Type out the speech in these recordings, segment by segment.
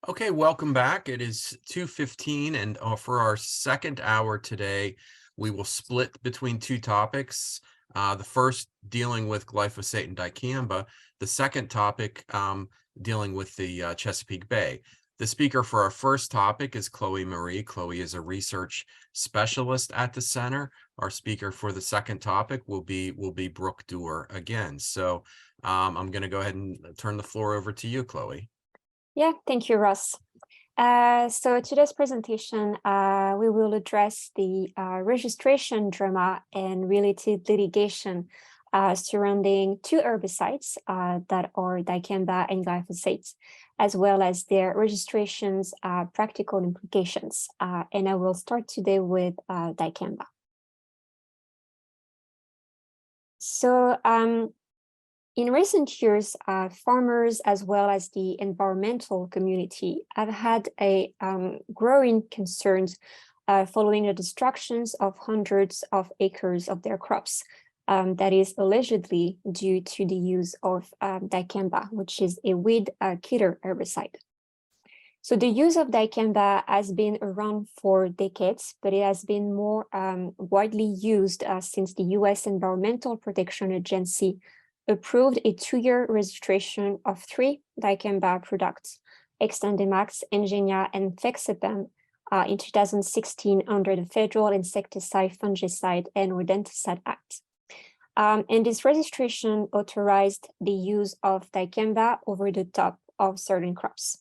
Okay, welcome back. It is 2:15, and for our second hour today, we will split between two topics. The first dealing with glyphosate and dicamba, the second topic dealing with the Chesapeake Bay. The speaker for our first topic is Chloe Marie. Chloe is a research specialist at the center. Our speaker for the second topic will be Brook Duer again. So I'm going to go ahead and turn the floor over to you, Chloe. Yeah, thank you, Ross. So today's presentation, we will address the registration drama and related litigation surrounding two herbicides that are dicamba and glyphosate, as well as their registration's practical implications. And I will start today with dicamba. So in recent years, farmers as well as the environmental community have had a growing concerns following the destructions of hundreds of acres of their crops. That is allegedly due to the use of dicamba, which is a weed killer herbicide. So the use of dicamba has been around for decades, but it has been more widely used since the U.S. Environmental Protection Agency approved a 2-year registration of 3 dicamba products, Enacts, Engenia, and Fexapen, in 2016 under the Federal Insecticide, Fungicide, and Rodenticide Act. And this registration authorized the use of dicamba over the top of certain crops.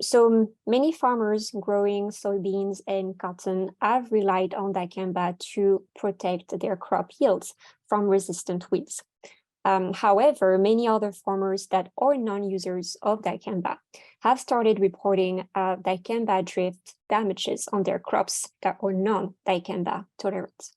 So many farmers growing soybeans and cotton have relied on dicamba to protect their crop yields from resistant weeds. However, many other farmers that are non-users of dicamba have started reporting dicamba drift damages on their crops that are non-dicamba tolerant.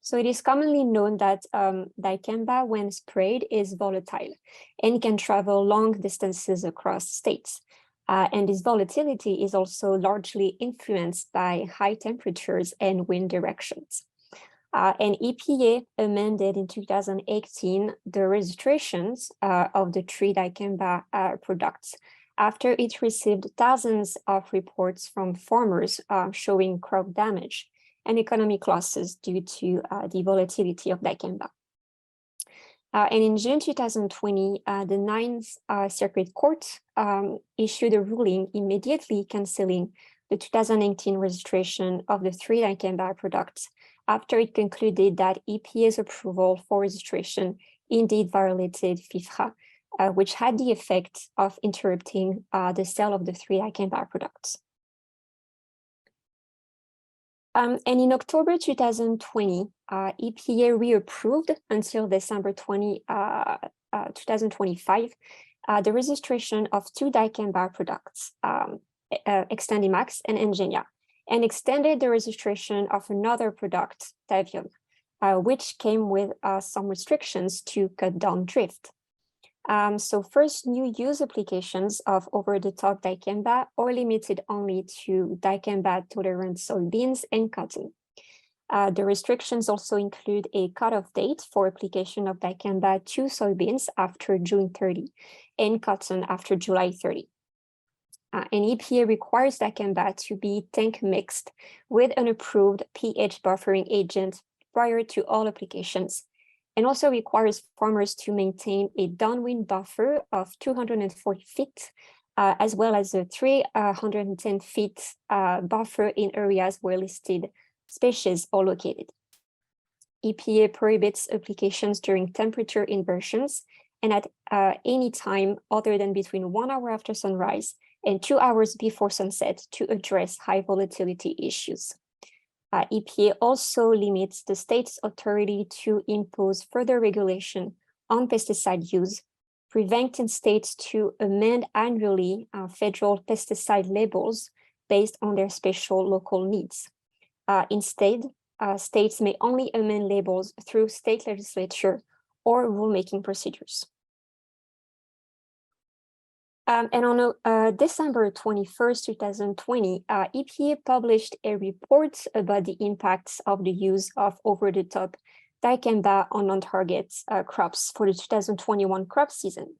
So it is commonly known that dicamba, when sprayed, is volatile and can travel long distances across states. And this volatility is also largely influenced by high temperatures and wind directions. And EPA amended in 2018 the registrations of the 3 dicamba products after it received thousands of reports from farmers showing crop damage and economic losses due to the volatility of dicamba. And in June 2020, the Ninth Circuit Court issued a ruling immediately canceling the 2019 registration of the 3 dicamba products after it concluded that EPA's approval for registration indeed violated FIFRA, which had the effect of interrupting the sale of the 3 dicamba products. And in October 2020, EPA reapproved until December 2025 the registration of 2 dicamba products, Extendimax and Engenia, and extended the registration of another product, Tavium, which came with some restrictions to cut down drift. So first, new use applications of over-the-top dicamba are limited only to dicamba-tolerant soybeans and cotton. The restrictions also include a cutoff date for application of dicamba to soybeans after June 30 and cotton after July 30. And EPA requires dicamba to be tank mixed with an approved pH buffering agent prior to all applications, and also requires farmers to maintain a downwind buffer of 240 feet, as well as a 310 feet buffer in areas where listed species are located. EPA prohibits applications during temperature inversions and at any time other than between 1 hour after sunrise and 2 hours before sunset to address high volatility issues. EPA also limits the state's authority to impose further regulation on pesticide use, preventing states to amend annually federal pesticide labels based on their special local needs. Instead, states may only amend labels through state legislature or rulemaking procedures. And on December 21st, 2020, EPA published a report about the impacts of the use of over-the-top dicamba on non-target crops for the 2021 crop season.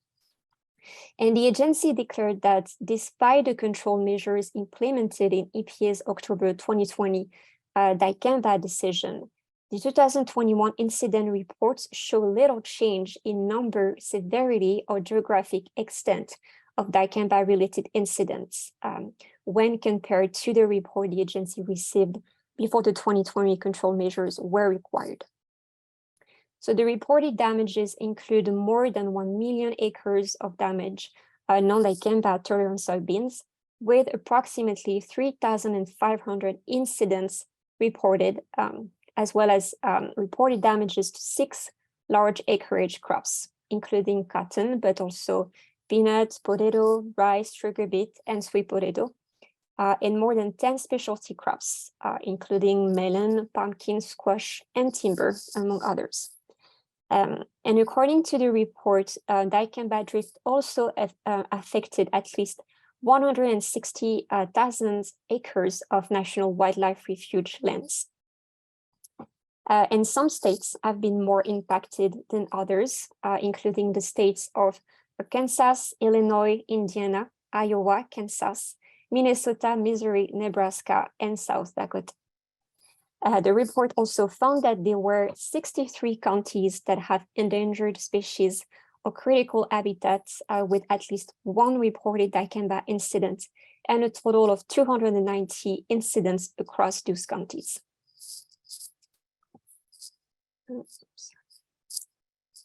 And the agency declared that despite the control measures implemented in EPA's October 2020 Dicamba decision, the 2021 incident reports show little change in number, severity, or geographic extent of dicamba-related incidents when compared to the report the agency received before the 2020 control measures were required. So the reported damages include more than 1 million acres of damage, non-dicamba tolerant soybeans, with approximately 3,500 incidents reported, as well as reported damages to 6 large acreage crops, including cotton, but also peanuts, potato, rice, sugar beet, and sweet potato, and more than 10 specialty crops, including melon, pumpkin, squash, and timber, among others. And according to the report, dicamba drift also affected at least 160,000 acres of national wildlife refuge lands. And some states have been more impacted than others, including the states of Kansas, Illinois, Indiana, Iowa, Kansas, Minnesota, Missouri, Nebraska, and South Dakota. The report also found that there were 63 counties that have endangered species or critical habitats with at least one reported dicamba incident, and a total of 290 incidents across those counties.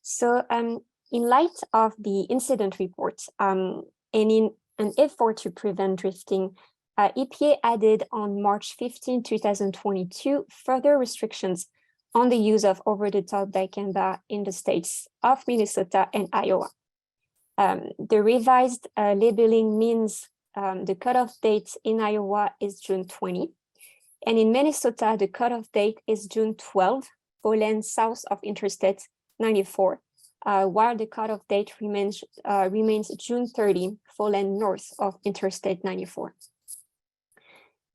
So in light of the incident report, and in an effort to prevent drifting, EPA added on March 15, 2022, further restrictions on the use of over-the-top dicamba in the states of Minnesota and Iowa. The revised labeling means the cutoff date in Iowa is June 20, and in Minnesota, the cutoff date is June 12 for land south of Interstate 94, while the cutoff date remains June 30 for land north of Interstate 94.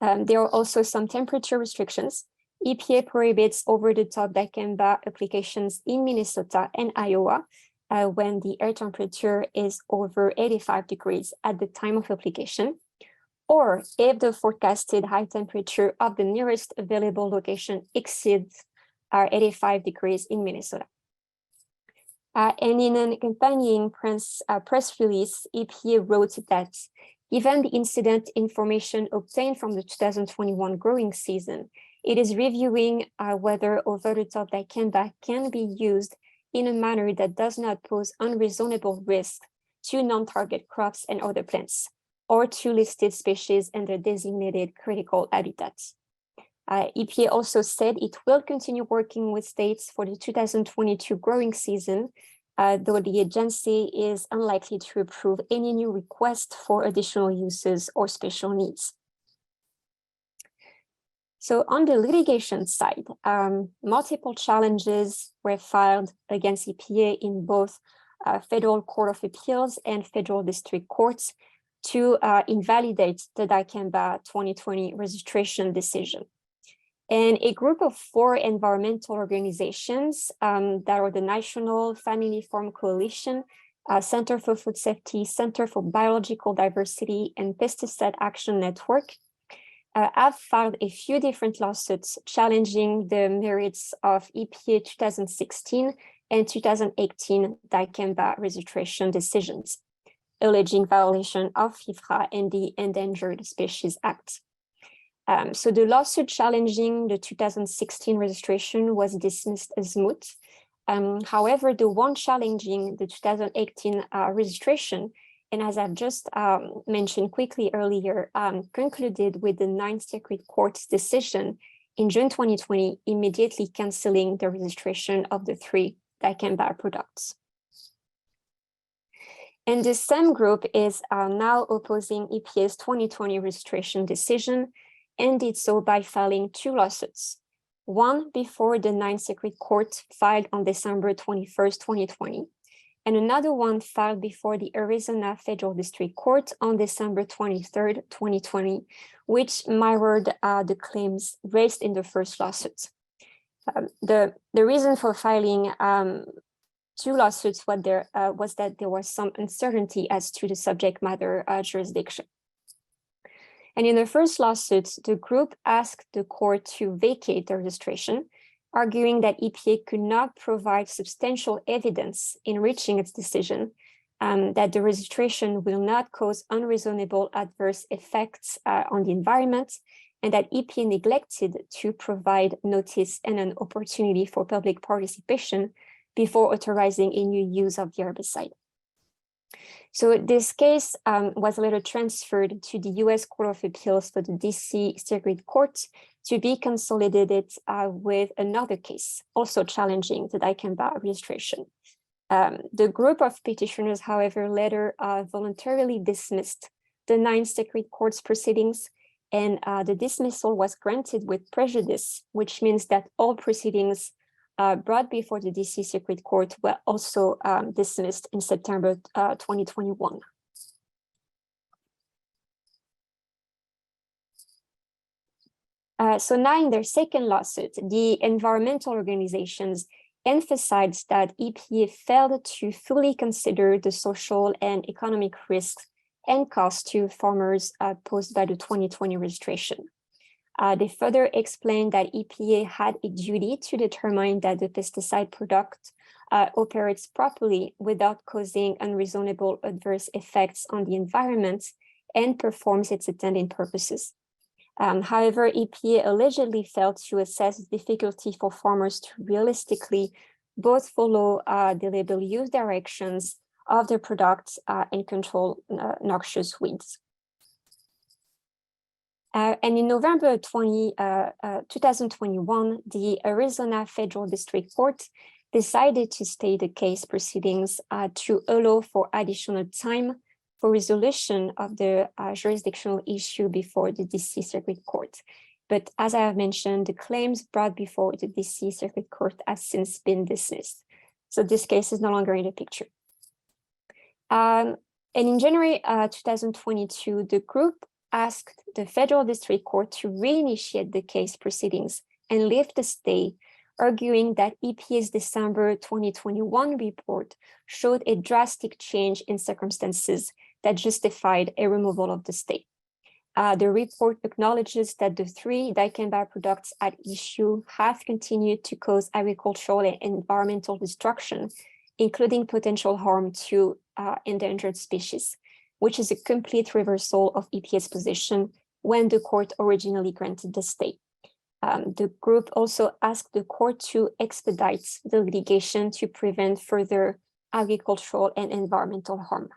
There are also some temperature restrictions. EPA prohibits over-the-top dicamba applications in Minnesota and Iowa when the air temperature is over 85 degrees at the time of application, or if the forecasted high temperature of the nearest available location exceeds 85 degrees in Minnesota. And in an accompanying press release, EPA wrote that given the incident information obtained from the 2021 growing season, it is reviewing whether over-the-top dicamba can be used in a manner that does not pose unreasonable risk to non-target crops and other plants, or to listed species and their designated critical habitats. EPA also said it will continue working with states for the 2022 growing season, though the agency is unlikely to approve any new request for additional uses or special needs. So on the litigation side, multiple challenges were filed against EPA in both Federal Court of Appeals and Federal District Courts to invalidate the dicamba 2020 registration decision. And a group of 4 environmental organizations that are the National Family Farm Coalition, Center for Food Safety, Center for Biological Diversity, and Pesticide Action Network have filed a few different lawsuits challenging the merits of EPA 2016 and 2018 dicamba registration decisions, alleging violation of FIFRA and the Endangered Species Act. So the lawsuit challenging the 2016 registration was dismissed as moot. However, the one challenging the 2018 registration, and as I've just mentioned quickly earlier, concluded with the Ninth Circuit Court's decision in June 2020, immediately canceling the registration of the 3 dicamba products. And the same group is now opposing EPA's 2020 registration decision, and did so by filing 2 lawsuits, one before the Ninth Circuit Court filed on December 21st, 2020, and another one filed before the Arizona Federal District Court on December 23rd, 2020, which mirrored the claims raised in the first lawsuit. The reason for filing two lawsuits was that there was some uncertainty as to the subject matter jurisdiction. And in the first lawsuit, the group asked the court to vacate the registration, arguing that EPA could not provide substantial evidence in reaching its decision that the registration will not cause unreasonable adverse effects on the environment, and that EPA neglected to provide notice and an opportunity for public participation before authorizing a new use of the herbicide. So this case was later transferred to the US Court of Appeals for the DC Circuit Court to be consolidated with another case, also challenging the dicamba registration. The group of petitioners, however, later voluntarily dismissed the Ninth Circuit Court's proceedings, and the dismissal was granted with prejudice, which means that all proceedings brought before the DC Circuit Court were also dismissed in September 2021. So now in their second lawsuit, the environmental organizations emphasized that EPA failed to fully consider the social and economic risks and costs to farmers posed by the 2020 registration. They further explained that EPA had a duty to determine that the pesticide product operates properly without causing unreasonable adverse effects on the environment and performs its intended purposes. However, EPA allegedly failed to assess the difficulty for farmers to realistically both follow the label use directions of their products and control noxious weeds. And in November 2021, the Arizona Federal District Court decided to stay the case proceedings to allow for additional time for resolution of the jurisdictional issue before the DC Circuit Court. But as I have mentioned, the claims brought before the DC Circuit Court have since been dismissed. So this case is no longer in the picture. And in January 2022, the group asked the Federal District Court to reinitiate the case proceedings and lift the stay, arguing that EPA's December 2021 report showed a drastic change in circumstances that justified a removal of the stay. The report acknowledges that the three dicamba products at issue have continued to cause agricultural and environmental destruction, including potential harm to endangered species, which is a complete reversal of EPA's position when the court originally granted the stay. The group also asked the court to expedite the litigation to prevent further agricultural and environmental harm.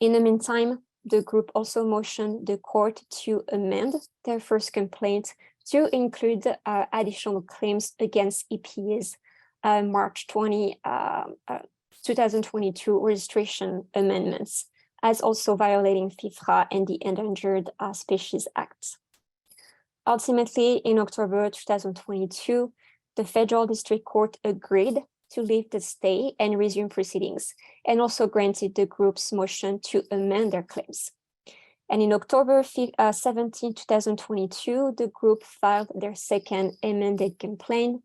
In the meantime, the group also motioned the court to amend their first complaint to include additional claims against EPA's March 2022 registration amendments, as also violating FIFRA and the Endangered Species Act. Ultimately, in October 2022, the Federal District Court agreed to lift the stay and resume proceedings, and also granted the group's motion to amend their claims. And in October 17, 2022, the group filed their second amended complaint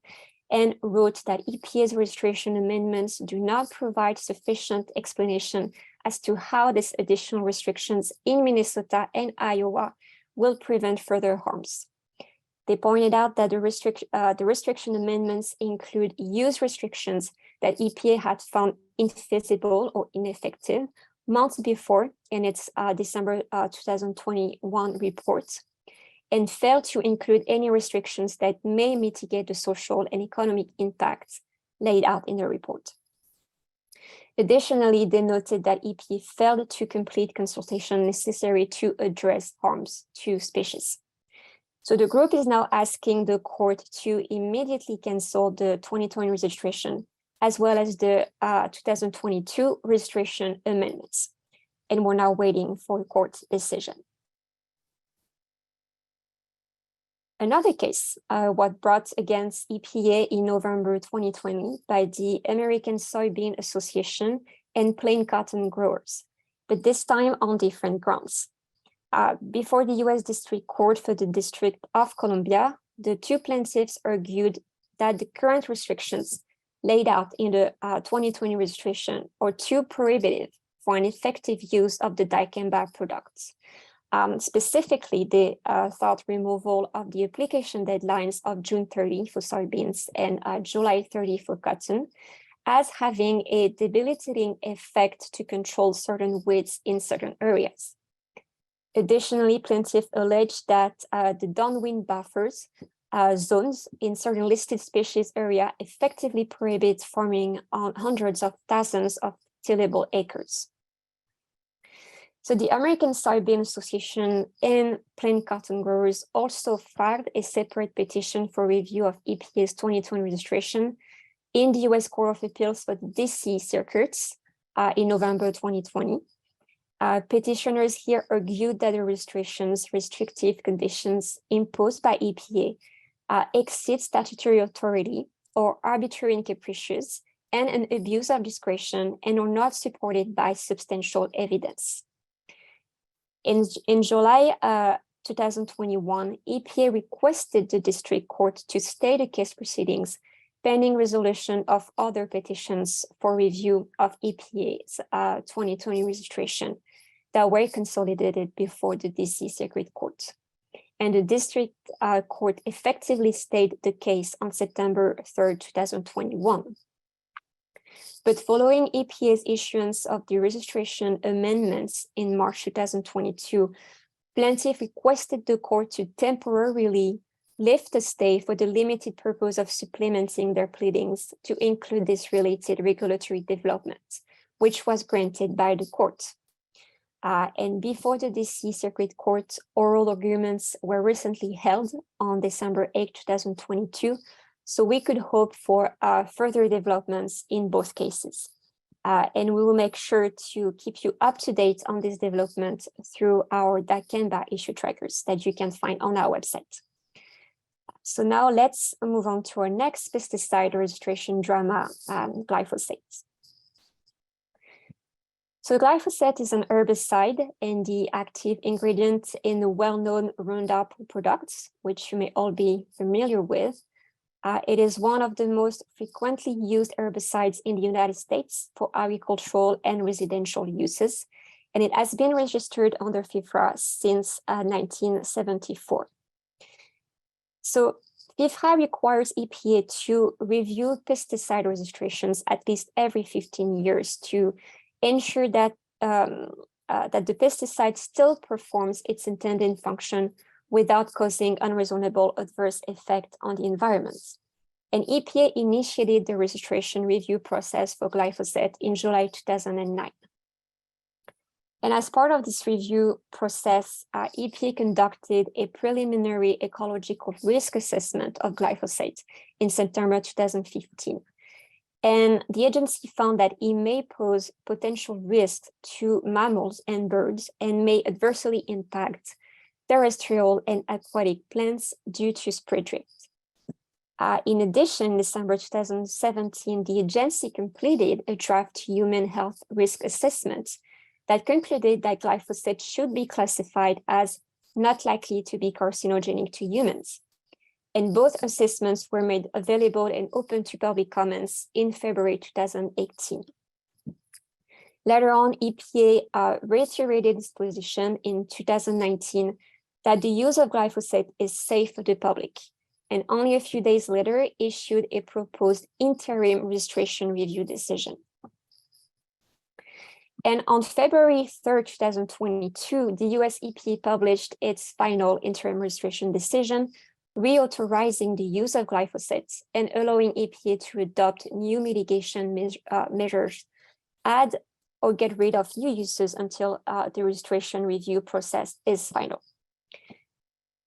and wrote that EPA's registration amendments do not provide sufficient explanation as to how these additional restrictions in Minnesota and Iowa will prevent further harms. They pointed out that the restriction amendments include use restrictions that EPA had found infeasible or ineffective months before in its December 2021 report, and failed to include any restrictions that may mitigate the social and economic impacts laid out in the report. Additionally, they noted that EPA failed to complete consultation necessary to address harms to species. So the group is now asking the court to immediately cancel the 2020 registration, as well as the 2022 registration amendments. And we're now waiting for a court decision. Another case was brought against EPA in November 2020 by the American Soybean Association and plain cotton growers, but this time on different grounds. Before the US District Court for the District of Columbia, the two plaintiffs argued that the current restrictions laid out in the 2020 registration are too prohibitive for an effective use of the dicamba products. Specifically, they thought removal of the application deadlines of June 30 for soybeans and July 30 for cotton as having a debilitating effect to control certain weeds in certain areas. Additionally, plaintiffs alleged that the downwind buffers zones in certain listed species area effectively prohibit farming on hundreds of thousands of tillable acres. So the American Soybean Association and plant cotton growers also filed a separate petition for review of EPA's 2020 registration in the US Court of Appeals for the DC circuits in November 2020. Petitioners here argued that the registration's restrictive conditions imposed by EPA exceed statutory authority or arbitrary and capricious and an abuse of discretion and are not supported by substantial evidence. In July 2021, EPA requested the district court to stay the case proceedings pending resolution of other petitions for review of EPA's 2020 registration that were consolidated before the DC Circuit Court. And the district court effectively stayed the case on September 3rd, 2021. But following EPA's issuance of the registration amendments in March 2022, plaintiff requested the court to temporarily lift the stay for the limited purpose of supplementing their pleadings to include this related regulatory development, which was granted by the court. And before the DC Circuit Court, oral arguments were recently held on December 8, 2022, so we could hope for further developments in both cases. And we will make sure to keep you up to date on this development through our dicamba issue trackers that you can find on our website. So now let's move on to our next pesticide registration drama, glyphosate. So glyphosate is an herbicide and the active ingredient in the well-known Roundup products, which you may all be familiar with. It is one of the most frequently used herbicides in the United States for agricultural and residential uses, and it has been registered under FIFRA since 1974. So FIFRA requires EPA to review pesticide registrations at least every 15 years to ensure that, that the pesticide still performs its intended function without causing unreasonable adverse effect on the environment. And EPA initiated the registration review process for glyphosate in July 2009. And as part of this review process, EPA conducted a preliminary ecological risk assessment of glyphosate in September 2015. And the agency found that it may pose potential risks to mammals and birds and may adversely impact terrestrial and aquatic plants due to spray drift. In addition, in December 2017, the agency completed a draft human health risk assessment that concluded that glyphosate should be classified as not likely to be carcinogenic to humans. And both assessments were made available and open to public comments in February 2018. Later on, EPA reiterated its position in 2019 that the use of glyphosate is safe for the public, and only a few days later issued a proposed interim registration review decision. And on February 3rd, 2022, the US EPA published its final interim registration decision, reauthorizing the use of glyphosate and allowing EPA to adopt new mitigation measures, add or get rid of new uses until the registration review process is final.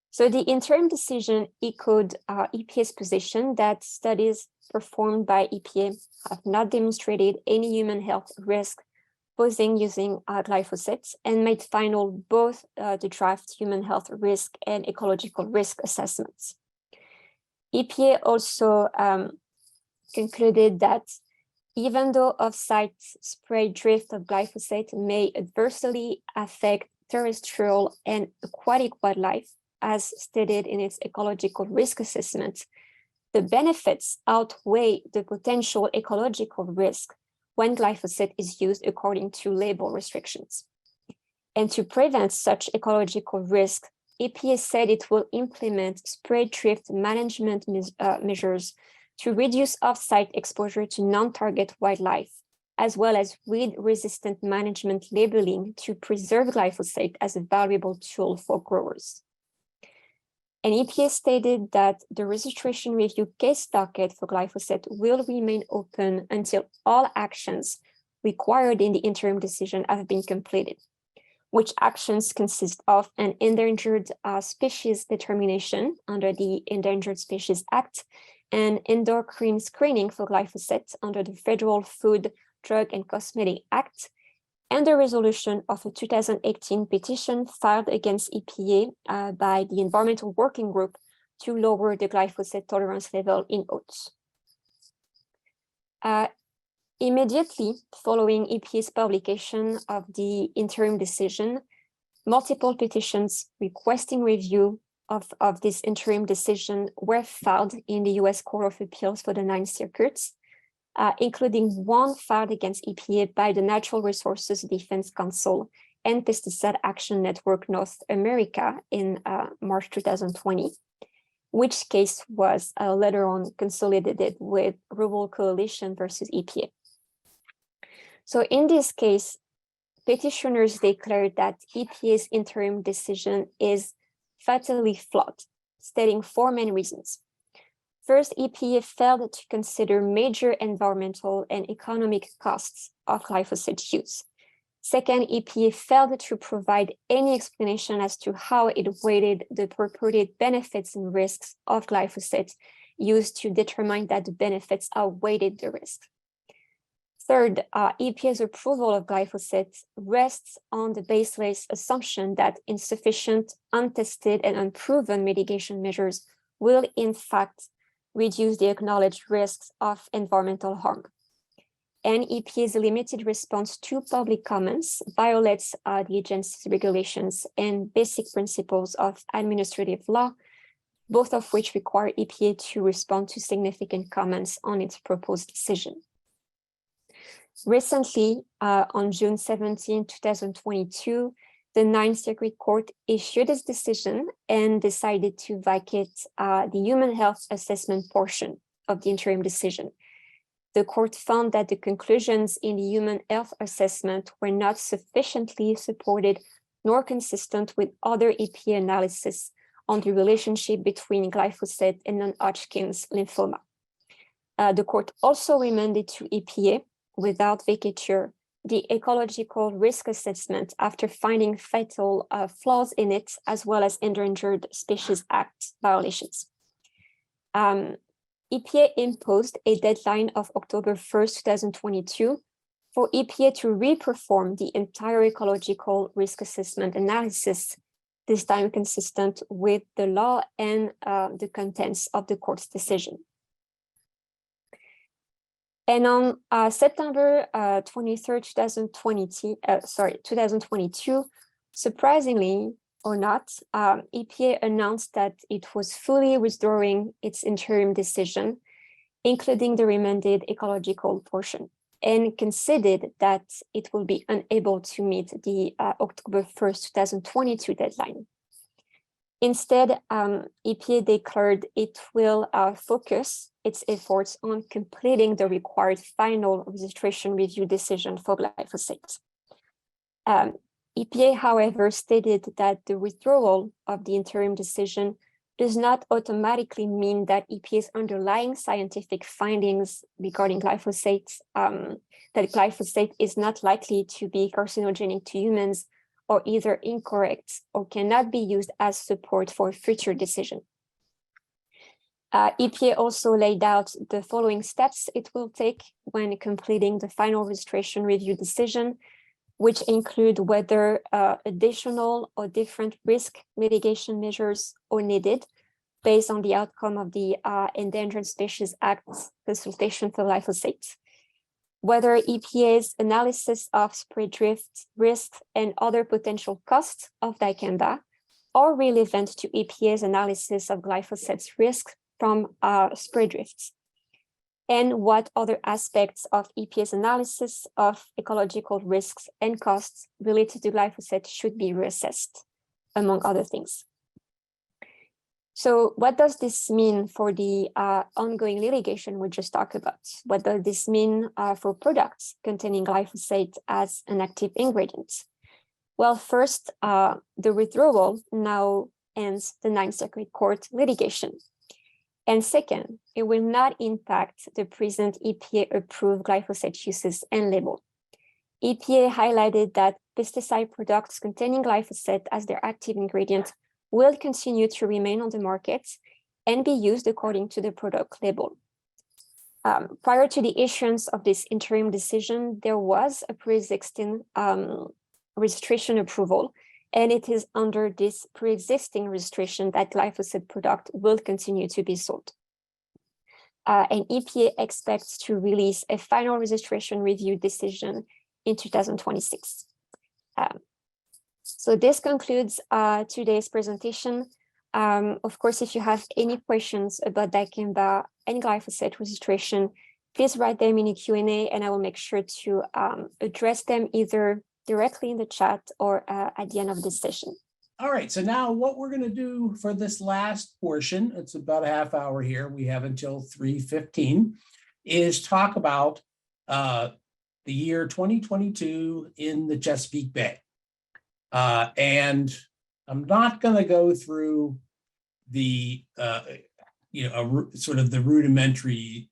So the interim decision echoed EPA's position that studies performed by EPA have not demonstrated any human health risk posing using glyphosate, and made final both the draft human health risk and ecological risk assessments. EPA also concluded that even though off-site spray drift of glyphosate may adversely affect terrestrial and aquatic wildlife, as stated in its ecological risk assessment, the benefits outweigh the potential ecological risk when glyphosate is used according to label restrictions. And to prevent such ecological risk, EPA said it will implement spray drift management measures to reduce off-site exposure to non-target wildlife, as well as weed-resistant management labeling to preserve glyphosate as a valuable tool for growers. And EPA stated that the registration review case docket for glyphosate will remain open until all actions required in the interim decision have been completed, which actions consist of an endangered species determination under the Endangered Species Act and endocrine screening for glyphosate under the Federal Food, Drug, and Cosmetic Act, and the resolution of a 2018 petition filed against EPA by the Environmental Working Group to lower the glyphosate tolerance level in oats. Immediately following EPA's publication of the interim decision, multiple petitions requesting review of this interim decision were filed in the US Court of Appeals for the Ninth Circuit, including one filed against EPA by the Natural Resources Defense Council and Pesticide Action Network North America in March 2020, which case was later on consolidated with Rural Coalition versus EPA. So in this case, petitioners declared that EPA's interim decision is fatally flawed, stating four main reasons. First, EPA failed to consider major environmental and economic costs of glyphosate use. Second, EPA failed to provide any explanation as to how it weighted the purported benefits and risks of glyphosate used to determine that the benefits outweighed the risks. Third, EPA's approval of glyphosate rests on the baseless assumption that insufficient, untested, and unproven mitigation measures will in fact reduce the acknowledged risks of environmental harm. And EPA's limited response to public comments violates the agency's regulations and basic principles of administrative law, both of which require EPA to respond to significant comments on its proposed decision. Recently, on June 17, 2022, the Ninth Circuit Court issued its decision and decided to vacate the human health assessment portion of the interim decision. The court found that the conclusions in the human health assessment were not sufficiently supported nor consistent with other EPA analysis on the relationship between glyphosate and non-Hodgkin's lymphoma. The court also remanded to EPA without vacature the ecological risk assessment after finding fatal flaws in it, as well as Endangered Species Act violations. EPA imposed a deadline of October 1st, 2022 for EPA to re-perform the entire ecological risk assessment analysis, this time consistent with the law and the contents of the court's decision. And on September 23rd, 2022, surprisingly or not, EPA announced that it was fully withdrawing its interim decision, including the remanded ecological portion, and conceded that it will be unable to meet the October 1st, 2022 deadline. Instead, EPA declared it will focus its efforts on completing the required final registration review decision for glyphosate. EPA, however, stated that the withdrawal of the interim decision does not automatically mean that EPA's underlying scientific findings regarding glyphosate, that glyphosate is not likely to be carcinogenic to humans, or either incorrect or cannot be used as support for a future decision. EPA also laid out the following steps it will take when completing the final registration review decision, which include whether additional or different risk mitigation measures are needed based on the outcome of the Endangered Species Act consultation for glyphosate, whether EPA's analysis of spray drift risk and other potential costs of dicamba are relevant to EPA's analysis of glyphosate's risk from spray drifts, and what other aspects of EPA's analysis of ecological risks and costs related to glyphosate should be reassessed, among other things. So what does this mean for the ongoing litigation we just talked about? What does this mean for products containing glyphosate as an active ingredient? Well, first, the withdrawal now ends the Ninth Circuit Court litigation. And second, it will not impact the present EPA-approved glyphosate uses and label. EPA highlighted that pesticide products containing glyphosate as their active ingredient will continue to remain on the market and be used according to the product label. Prior to the issuance of this interim decision, there was a pre-existing registration approval, and it is under this pre-existing registration that glyphosate product will continue to be sold. And EPA expects to release a final registration review decision in 2026. So this concludes today's presentation. Of course, if you have any questions about Dicamba and glyphosate registration, please write them in a Q&A, and I will make sure to address them either directly in the chat or at the end of this session. All right, so now what we're going to do for this last portion, it's about a half hour here, we have until 3:15, is talk about the year 2022 in the Chesapeake Bay. And I'm not going to go through the, sort of the rudimentary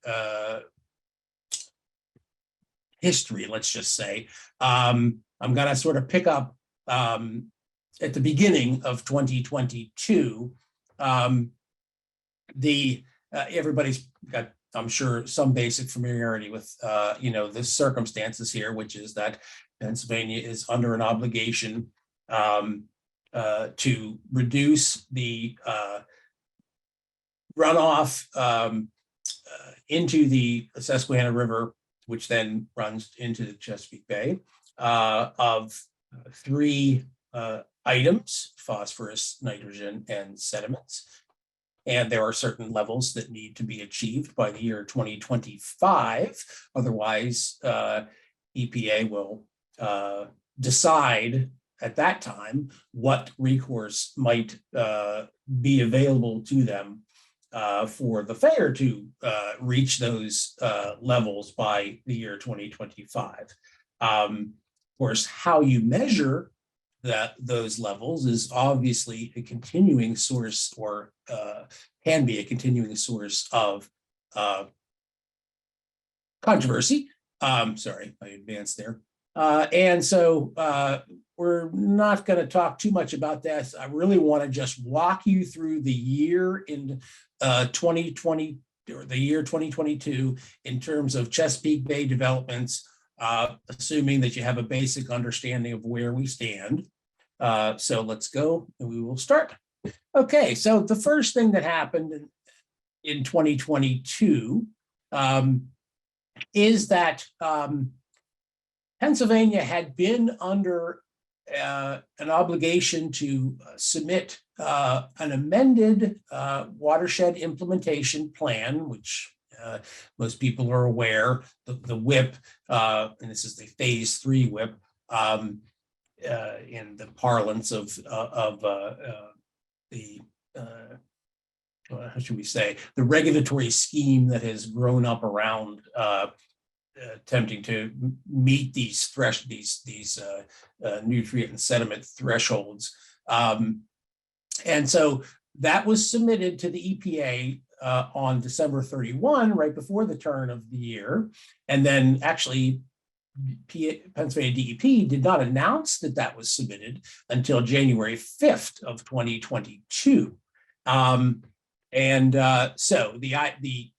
history, let's just say. I'm going to sort of pick up at the beginning of 2022. Everybody's got, I'm sure, some basic familiarity with, the circumstances here, which is that Pennsylvania is under an obligation to reduce the runoff into the Susquehanna River, which then runs into the Chesapeake Bay, of three items: phosphorus, nitrogen, and sediments. And there are certain levels that need to be achieved by the year 2025. Otherwise, EPA will decide at that time what recourse might be available to them for the failure to reach those levels by the year 2025. Of course, how you measure those levels is obviously a continuing source, or can be a continuing source of controversy. Sorry, I advanced there. And so we're not going to talk too much about that. I really want to just walk you through the year in 2020, or the year 2022, in terms of Chesapeake Bay developments, assuming that you have a basic understanding of where we stand. So let's go and we will start. Okay, so the first thing that happened in 2022 is that Pennsylvania had been under an obligation to submit an amended watershed implementation plan, which most people are aware, the WIP, and this is the phase 3 WIP, in the parlance of the how should we say, the regulatory scheme that has grown up around attempting to meet these nutrient and sediment thresholds. And so that was submitted to the EPA on December 31, right before the turn of the year. And then actually Pennsylvania DEP did not announce that that was submitted until January 5th of 2022. So the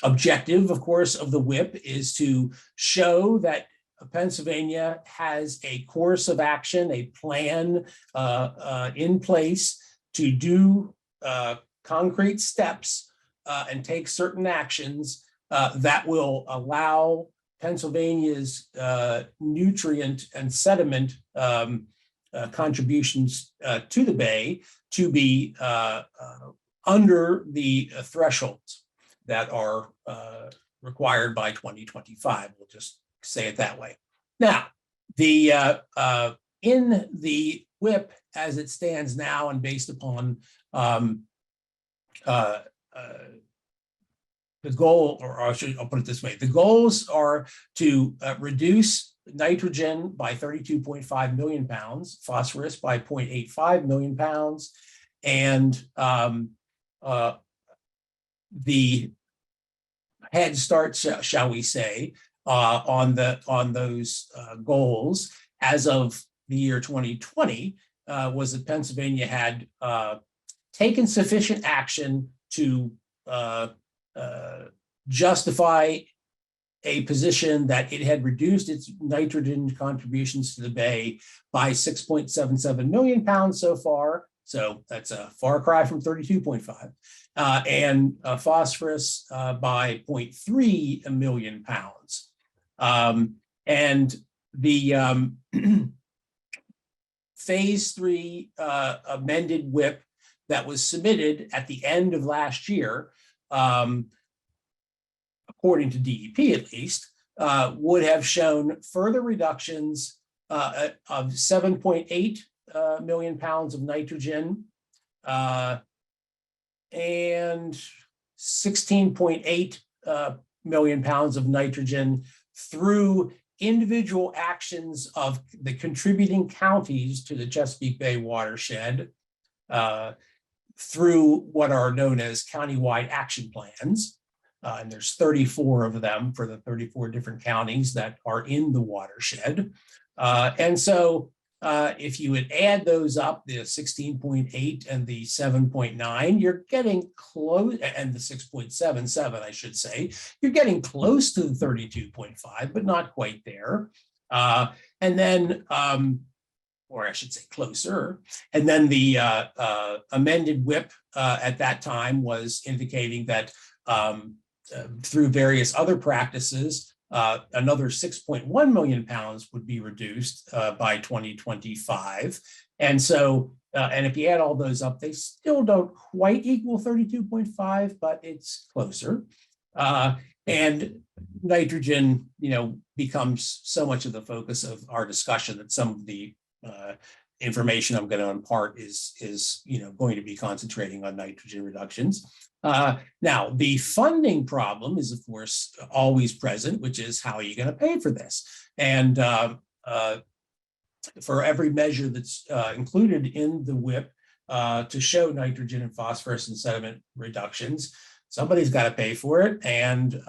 objective, of course, of the WIP is to show that Pennsylvania has a course of action, a plan in place to do concrete steps and take certain actions that will allow Pennsylvania's nutrient and sediment contributions to the Bay to be under the thresholds that are required by 2025. We'll just say it that way. Now, the in the whip as it stands now, and based upon the goal, or I'll put it this way, the goals are to reduce nitrogen by 32.5 million pounds, phosphorus by 0.85 million pounds, and the head start, shall we say, on those goals as of the year 2020 was that Pennsylvania had taken sufficient action to justify a position that it had reduced its nitrogen contributions to the bay by 6.77 million pounds so far. So that's a far cry from 32.5, and phosphorus by 0.3 million pounds. And the phase 3 amended whip that was submitted at the end of last year, according to DEP at least, would have shown further reductions of 7.8 million pounds of nitrogen and 16.8 million pounds of nitrogen through individual actions of the contributing counties to the Chesapeake Bay watershed through what are known as countywide action plans. And there's 34 of them for the 34 different counties that are in the watershed. And so if you would add those up, the 16.8 and the 7.9, you're getting close, and the 6.77, I should say, you're getting close to the 32.5, but not quite there. And then, or I should say closer. And then the amended whip at that time was indicating that through various other practices, another 6.1 million pounds would be reduced by 2025. And so, and if you add all those up, they still don't quite equal 32.5, but it's closer. And nitrogen, becomes so much of the focus of our discussion that some of the information I'm going to impart is going to be concentrating on nitrogen reductions. Now, the funding problem is, of course, always present, which is how are you going to pay for this? And for every measure that's included in the whip to show nitrogen and phosphorus and sediment reductions, somebody's got to pay for it. And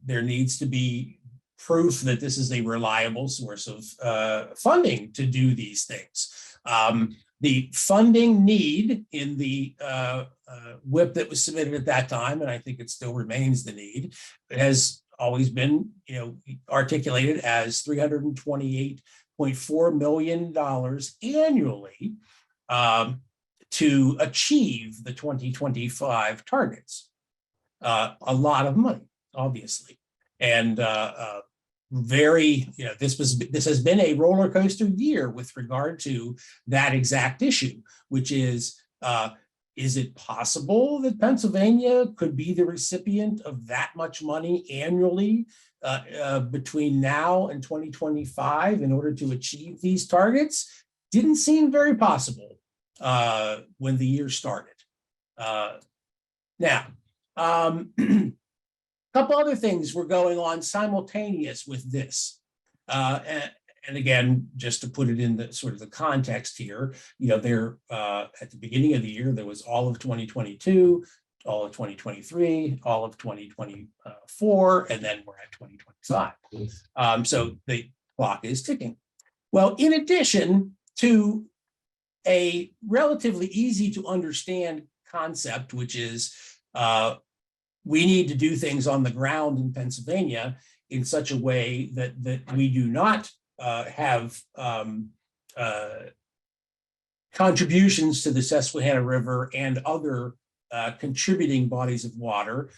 there needs to be proof that this is a reliable source of funding to do these things. The funding need in the whip that was submitted at that time, and I think it still remains the need, has always been, articulated as $328.4 million annually to achieve the 2025 targets. A lot of money, obviously, and very, this has been a roller coaster year with regard to that exact issue, which is it possible that Pennsylvania could be the recipient of that much money annually between now and 2025 in order to achieve these targets? Didn't seem very possible when the year started. Now, couple other things were going on simultaneous with this. And again, just to put it in the sort of the context here, there at the beginning of the year, there was all of 2022, all of 2023, all of 2024, and then we're at 2025. So the clock is ticking. Well, in addition to a relatively easy to understand concept, which is we need to do things on the ground in Pennsylvania in such a way that we do not have contributions to the Susquehanna River and other contributing bodies of water.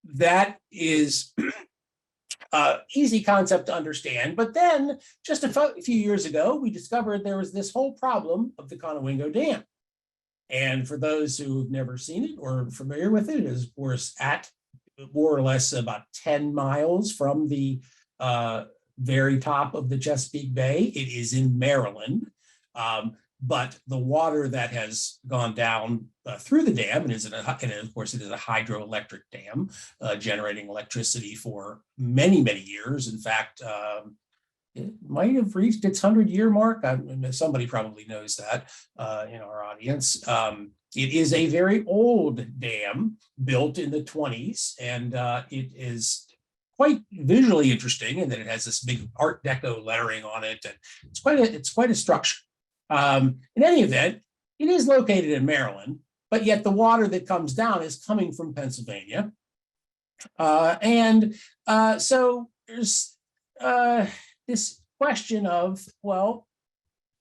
That is easy concept to understand. But then just a few years ago, we discovered there was this whole problem of the Conowingo Dam. And for those who've never seen it or familiar with it, it is, of course, at more or less about 10 miles from the very top of the Chesapeake Bay. It is in Maryland. But the water that has gone down through the dam, and of course it is a hydroelectric dam, generating electricity for many, many years. In fact, it might have reached its 100-year mark. Somebody probably knows that in our audience. It is a very old dam built in the 20s, and it is quite visually interesting in that it has this big Art Deco lettering on it, and it's quite a structure. In any event, it is located in Maryland, but yet the water that comes down is coming from Pennsylvania. So there's this question of, well,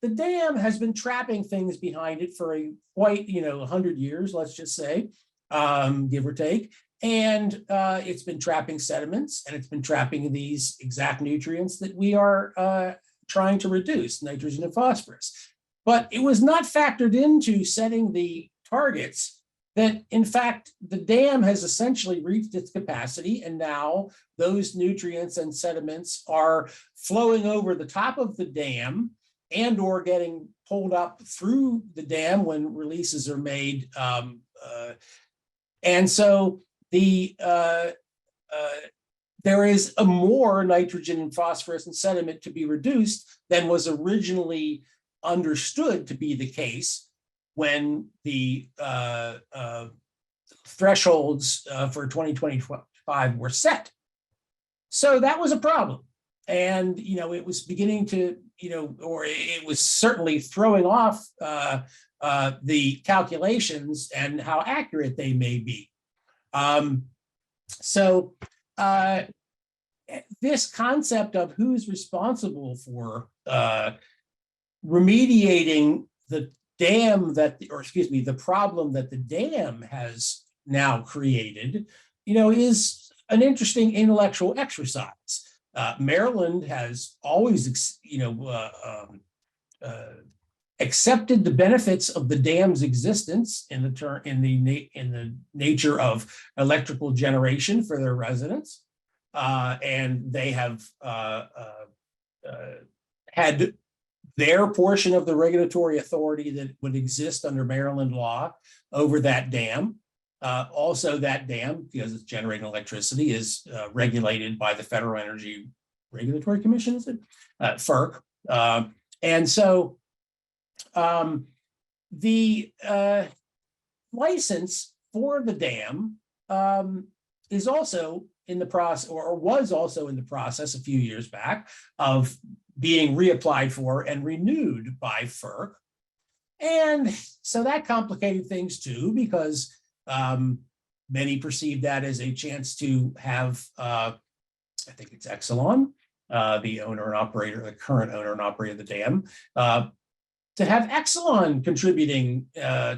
the dam has been trapping things behind it for quite 100 years, let's just say, give or take. And it's been trapping sediments, and it's been trapping these exact nutrients that we are trying to reduce, nitrogen and phosphorus. But it was not factored into setting the targets that, in fact, the dam has essentially reached its capacity, and now those nutrients and sediments are flowing over the top of the dam and or getting pulled up through the dam when releases are made. And so there is a more nitrogen and phosphorus and sediment to be reduced than was originally understood to be the case when the thresholds for 2025 were set. So that was a problem. And, it was beginning to, or it was certainly throwing off the calculations and how accurate they may be. This concept of who's responsible for remediating the the problem that the dam has now created, is an interesting intellectual exercise. Maryland has always, accepted the benefits of the dam's existence in the nature of electrical generation for their residents, and they have had their portion of the regulatory authority that would exist under Maryland law over that dam. Also, that dam, because it's generating electricity, is regulated by the Federal Energy Regulatory Commission, is it? FERC. And so the license for the dam is also in the process, or was also in the process a few years back, of being reapplied for and renewed by FERC. And so that complicated things too, because many perceive that as a chance to have, I think it's Exelon, the owner and operator, the current owner and operator of the dam, to have Exelon contributing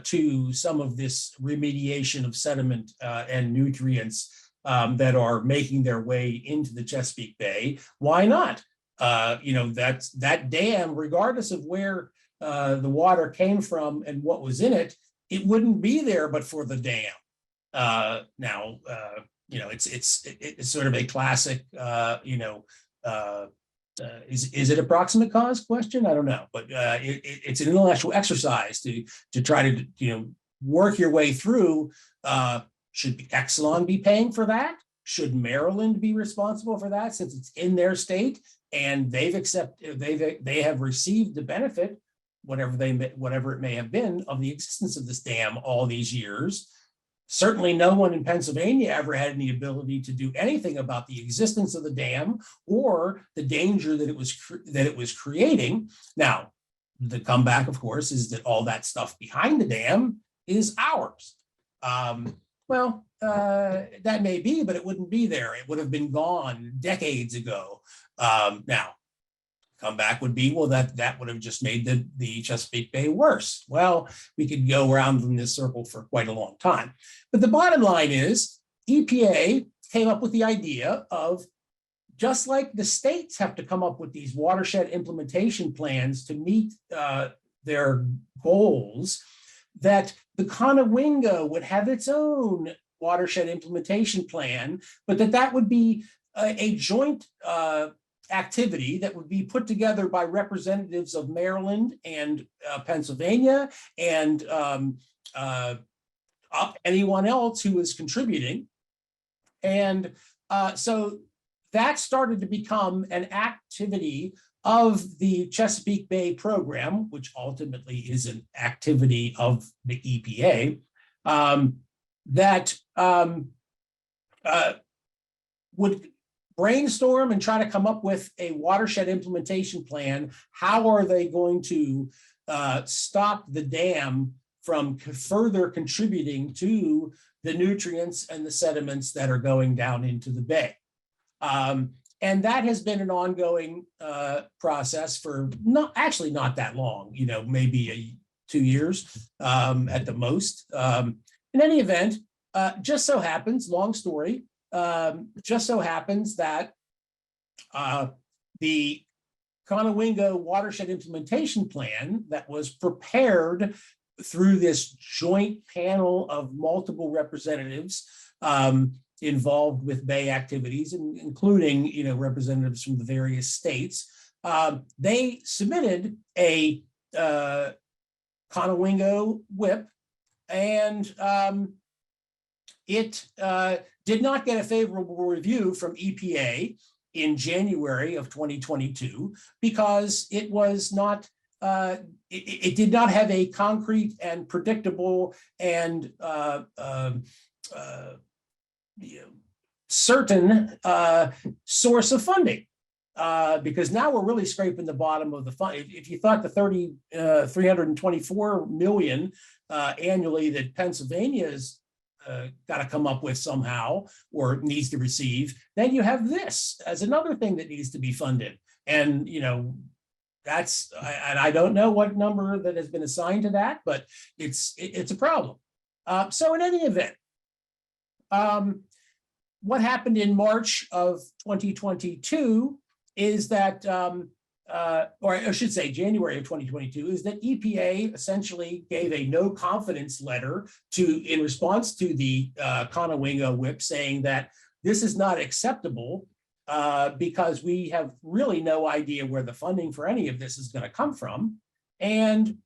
to some of this remediation of sediment and nutrients that are making their way into the Chesapeake Bay. Why not? That dam, regardless of where the water came from and what was in it, it wouldn't be there but for the dam. It's sort of a classic, is it a proximate cause question? I don't know, but it's an intellectual exercise to try to work your way through. Should Exelon be paying for that? Should Maryland be responsible for that since it's in their state and they have received the benefit, whatever it may have been, of the existence of this dam all these years? Certainly no one in Pennsylvania ever had any ability to do anything about the existence of the dam or the danger that it was creating. Now, the comeback, of course, is that all that stuff behind the dam is ours. That may be, but it wouldn't be there. It would have been gone decades ago. Now, comeback would be, well, that would have just made the Chesapeake Bay worse. Well, we could go around in this circle for quite a long time. But the bottom line is EPA came up with the idea of just like the states have to come up with these watershed implementation plans to meet their goals, that the Conowingo would have its own watershed implementation plan, but that would be a joint activity that would be put together by representatives of Maryland and Pennsylvania and anyone else who is contributing. And so that started to become an activity of the Chesapeake Bay program, which ultimately is an activity of the EPA, that would brainstorm and try to come up with a watershed implementation plan. How are they going to stop the dam from further contributing to the nutrients and the sediments that are going down into the bay? And that has been an ongoing process for not that long, maybe 2 years at the most. In any event, just so happens, long story, just so happens that the Conowingo Watershed Implementation Plan that was prepared through this joint panel of multiple representatives involved with Bay activities, including representatives from the various states. They submitted a Conowingo whip, and it did not get a favorable review from EPA in January of 2022 because it was not. It did not have a concrete and predictable and certain source of funding, because now we're really scraping the bottom of the fund. If you thought the 324 million annually that Pennsylvania's got to come up with somehow or needs to receive, then you have this as another thing that needs to be funded. And that's, and I don't know what number that has been assigned to that, but it's a problem. So in any event, what happened in March of 2022 is that, or I should say January of 2022, is that EPA essentially gave a no confidence letter in response to the Conowingo whip, saying that this is not acceptable because we have really no idea where the funding for any of this is going to come from. And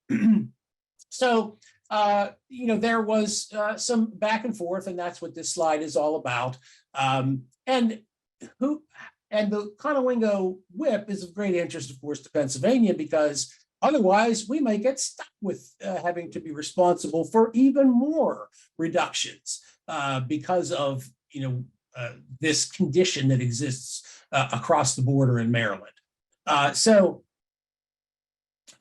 so, there was some back and forth, and that's what this slide is all about. And the Conowingo whip is of great interest, of course, to Pennsylvania, because otherwise we might get stuck with having to be responsible for even more reductions because of this condition that exists across the border in Maryland. So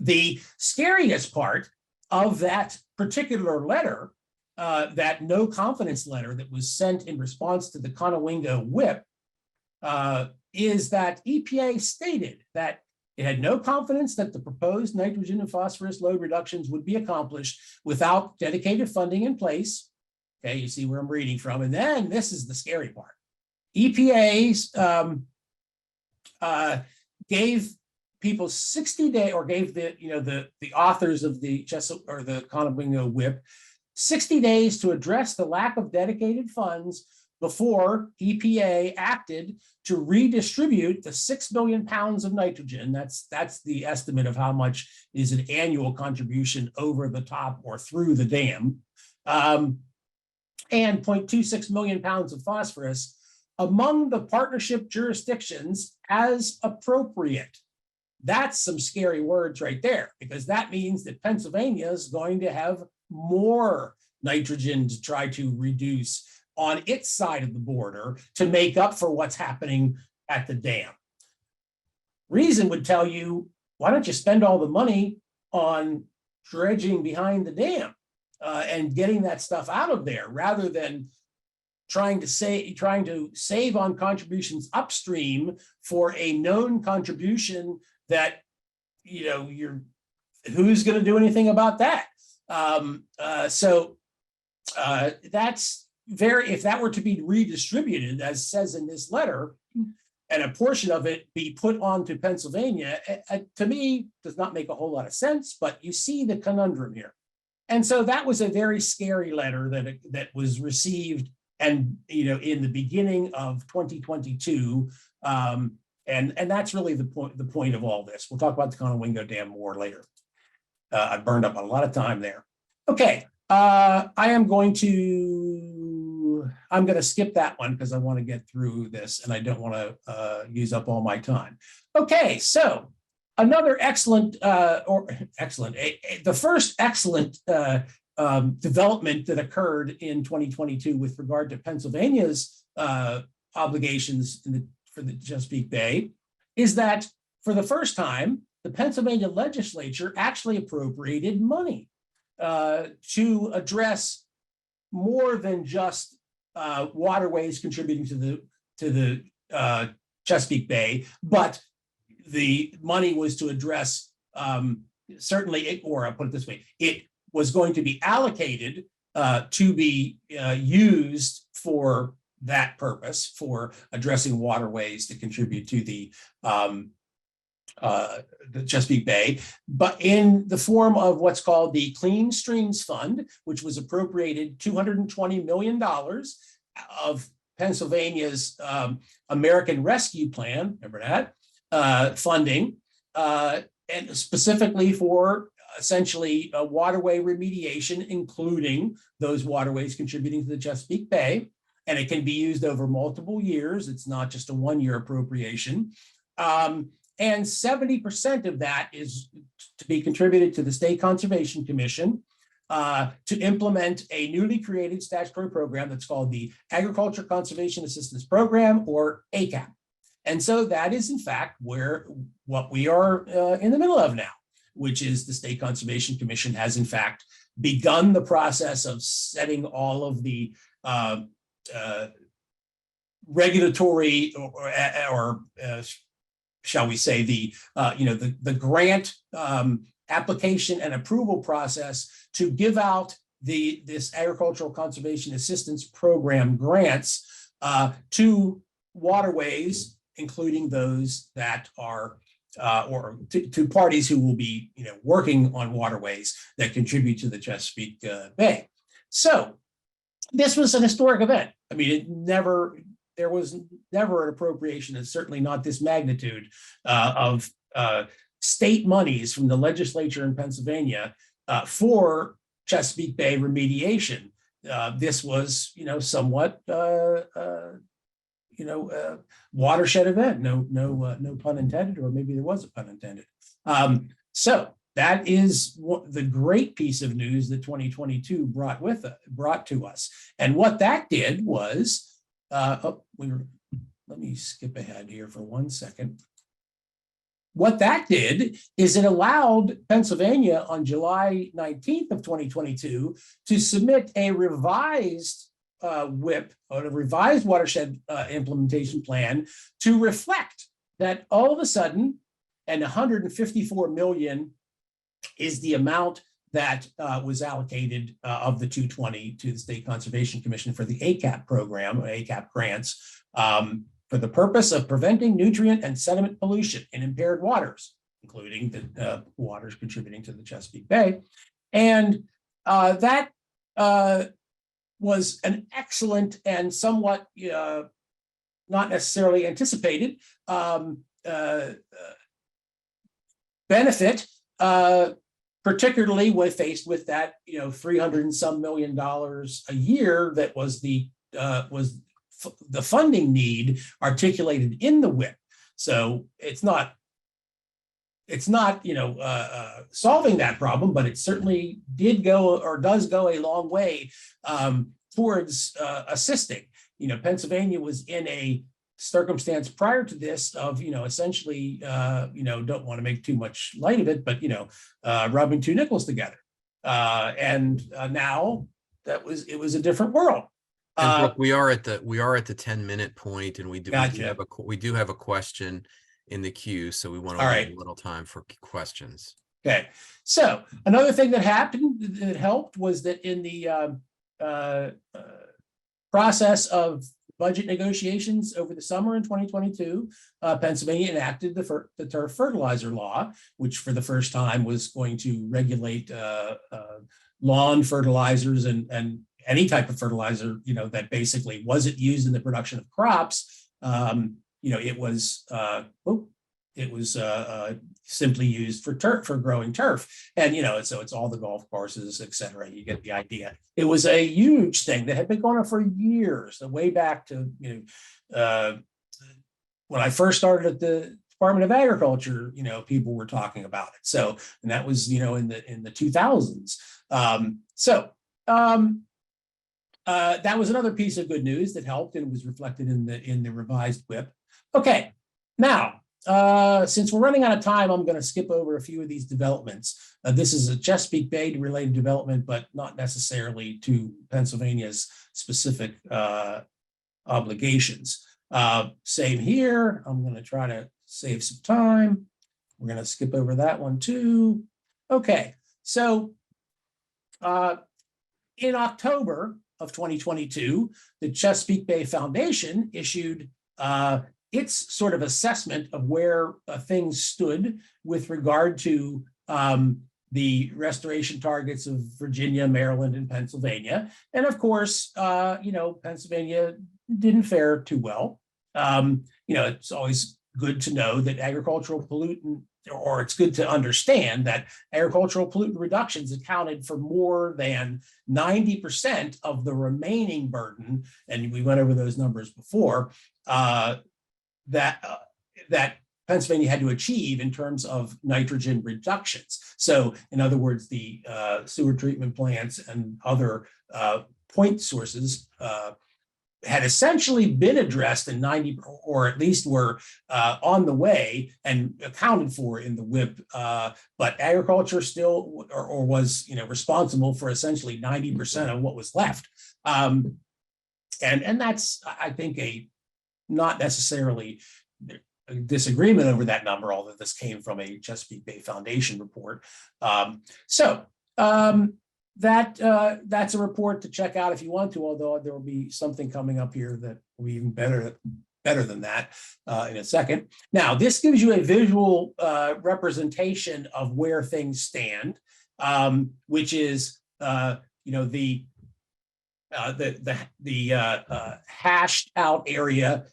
the scariest part of that particular letter, that no confidence letter that was sent in response to the Conowingo whip, is that EPA stated that it had no confidence that the proposed nitrogen and phosphorus load reductions would be accomplished without dedicated funding in place. Okay, you see where I'm reading from. And then this is the scary part. EPA's gave people 60 days, or gave the authors of the Conowingo whip 60 days to address the lack of dedicated funds before EPA acted to redistribute the 6 billion pounds of nitrogen. That's the estimate of how much is an annual contribution over the top or through the dam, and 0.26 million pounds of phosphorus among the partnership jurisdictions as appropriate. That's some scary words right there, because that means that Pennsylvania is going to have more nitrogen to try to reduce on its side of the border to make up for what's happening at the dam. Reason would tell you, why don't you spend all the money on dredging behind the dam and getting that stuff out of there, rather than trying to save on contributions upstream for a known contribution that who's going to do anything about that? That's if that were to be redistributed, as says in this letter, and a portion of it be put onto Pennsylvania, to me, does not make a whole lot of sense, but you see the conundrum here. And so that was a very scary letter that was received, and in the beginning of 2022. And that's really the point of all this. We'll talk about the Conowingo Dam more later. I burned up a lot of time there. Okay, I'm going to skip that one because I want to get through this and I don't want to use up all my time. Okay, so another excellent, the first excellent development that occurred in 2022 with regard to Pennsylvania's obligations for the Chesapeake Bay is that for the first time, the Pennsylvania legislature actually appropriated money to address more than just waterways contributing to the Chesapeake Bay, but the money was to address certainly, or I'll put it this way, it was going to be allocated to be used for that purpose, for addressing waterways that contribute to the Chesapeake Bay, but in the form of what's called the Clean Streams Fund, which was appropriated $220 million of Pennsylvania's American Rescue Plan, remember that, funding, and specifically for essentially waterway remediation, including those waterways contributing to the Chesapeake Bay. And it can be used over multiple years. It's not just a one-year appropriation. And 70% of that is to be contributed to the State Conservation Commission to implement a newly created statutory program that's called the Agriculture Conservation Assistance Program, or ACAP. And so that is, in fact, what we are in the middle of now, which is the State Conservation Commission has, in fact, begun the process of setting all of the regulatory or shall we say the grant application and approval process to give out this agricultural conservation assistance program grants to waterways, including those that are or to parties who will be working on waterways that contribute to the Chesapeake Bay. So this was an historic event. I mean, there was never an appropriation, and certainly not this magnitude of state monies from the legislature in Pennsylvania for Chesapeake Bay remediation. This was, somewhat, watershed event. No pun intended, or maybe there was a pun intended. So that is the great piece of news that 2022 brought to us. And what that did was, let me skip ahead here for 1 second. What that did is it allowed Pennsylvania on July 19th of 2022 to submit a revised WIP, or a revised watershed implementation plan, to reflect that all of a sudden, and 154 million is the amount that was allocated of the 220 to the State Conservation Commission for the ACAP program, or ACAP grants, for the purpose of preventing nutrient and sediment pollution in impaired waters, including the waters contributing to the Chesapeake Bay. And that was an excellent and somewhat not necessarily anticipated benefit, particularly when faced with that $300 and some million a year that was the funding need articulated in the WIP. So it's not solving that problem, but it certainly did go, or does go, a long way towards assisting. Pennsylvania was in a circumstance prior to this of essentially don't want to make too much light of it, but rubbing two nickels together, and now it was a different world. And Brooke, we are at the 10-minute point, and we do have a question in the queue, so we want to leave a little time for questions. Okay, so another thing that happened that helped was that in the process of budget negotiations over the summer in 2022, Pennsylvania enacted the turf fertilizer law, which for the first time was going to regulate lawn fertilizers and any type of fertilizer, that basically wasn't used in the production of crops. It was simply used for turf, for growing turf. And, so it's all the golf courses, et cetera. You get the idea. It was a huge thing that had been going on for years, way back to, when I first started at the Department of Agriculture, people were talking about it. So, and that was, in the 2000s. That was another piece of good news that helped and was reflected in the revised whip. Okay, now, since we're running out of time, I'm going to skip over a few of these developments. This is a Chesapeake Bay related development, but not necessarily to Pennsylvania's specific obligations. Same here. I'm going to try to save some time. We're going to skip over that one too. Okay, so in October of 2022, the Chesapeake Bay Foundation issued its sort of assessment of where things stood with regard to the restoration targets of Virginia, Maryland, and Pennsylvania. And of course, Pennsylvania didn't fare too well. It's always good to know that agricultural pollutant, or it's good to understand that agricultural pollutant reductions accounted for more than 90% of the remaining burden, and we went over those numbers before, that Pennsylvania had to achieve in terms of nitrogen reductions. So in other words, the sewer treatment plants and other point sources had essentially been addressed in 90, or at least were on the way and accounted for in the whip, but agriculture still or was responsible for essentially 90% of what was left. And that's, I think, a not necessarily a disagreement over that number, although this came from a Chesapeake Bay Foundation report. That's a report to check out if you want to, although there will be something coming up here that will be even better than that in a second. Now, this gives you a visual representation of where things stand, which is the hashed out area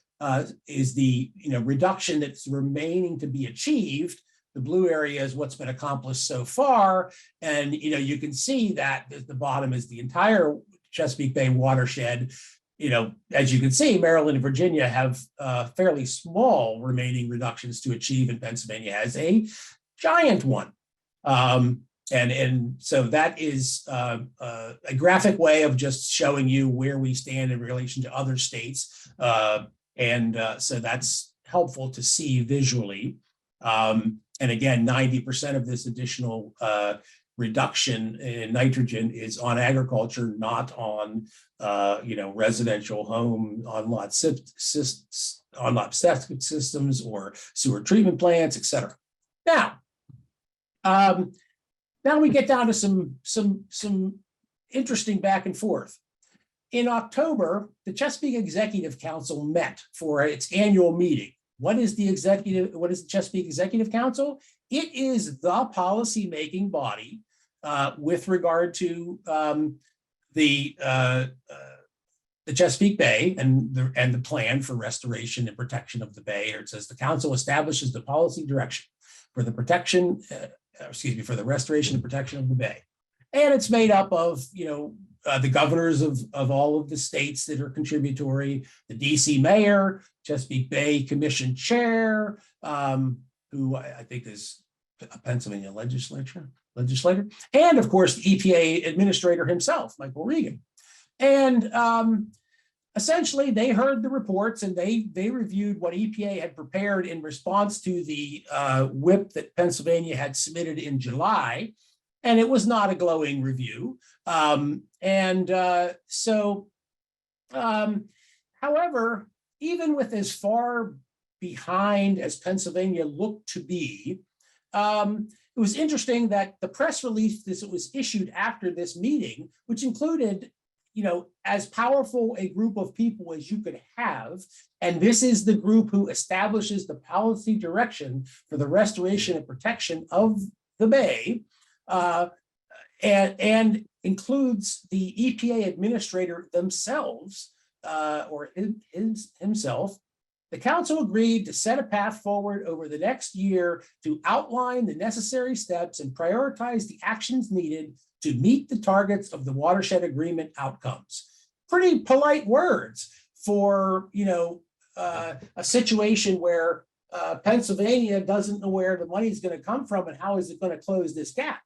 is the reduction that's remaining to be achieved. The blue area is what's been accomplished so far. And, you can see that at the bottom is the entire Chesapeake Bay watershed. As you can see, Maryland and Virginia have fairly small remaining reductions to achieve, and Pennsylvania has a giant one. And so that is a graphic way of just showing you where we stand in relation to other states. So that's helpful to see visually. And again, 90% of this additional reduction in nitrogen is on agriculture, not on residential home, on lot septic systems or sewer treatment plants, et cetera. Now we get down to some interesting back and forth. In October, the Chesapeake Executive Council met for its annual meeting. What is the Chesapeake Executive Council? It is the policy-making body with regard to the Chesapeake Bay and the plan for restoration and protection of the bay. Or it says the council establishes the policy direction for the protection, for the restoration and protection of the bay. And it's made up of, the governors of all of the states that are contributory, the DC mayor, Chesapeake Bay Commission chair, who I think is a Pennsylvania legislator, and of course the EPA administrator himself, Michael Regan. And essentially they heard the reports and they reviewed what EPA had prepared in response to the whip that Pennsylvania had submitted in July. And it was not a glowing review. However, even with as far behind as Pennsylvania looked to be, it was interesting that the press release that was issued after this meeting, which included as powerful a group of people as you could have, and this is the group who establishes the policy direction for the restoration and protection of the Bay, and includes the EPA administrator themselves, or himself. The council agreed to set a path forward over the next year to outline the necessary steps and prioritize the actions needed to meet the targets of the watershed agreement outcomes. Pretty polite words for, a situation where Pennsylvania doesn't know where the money is going to come from and how is it going to close this gap.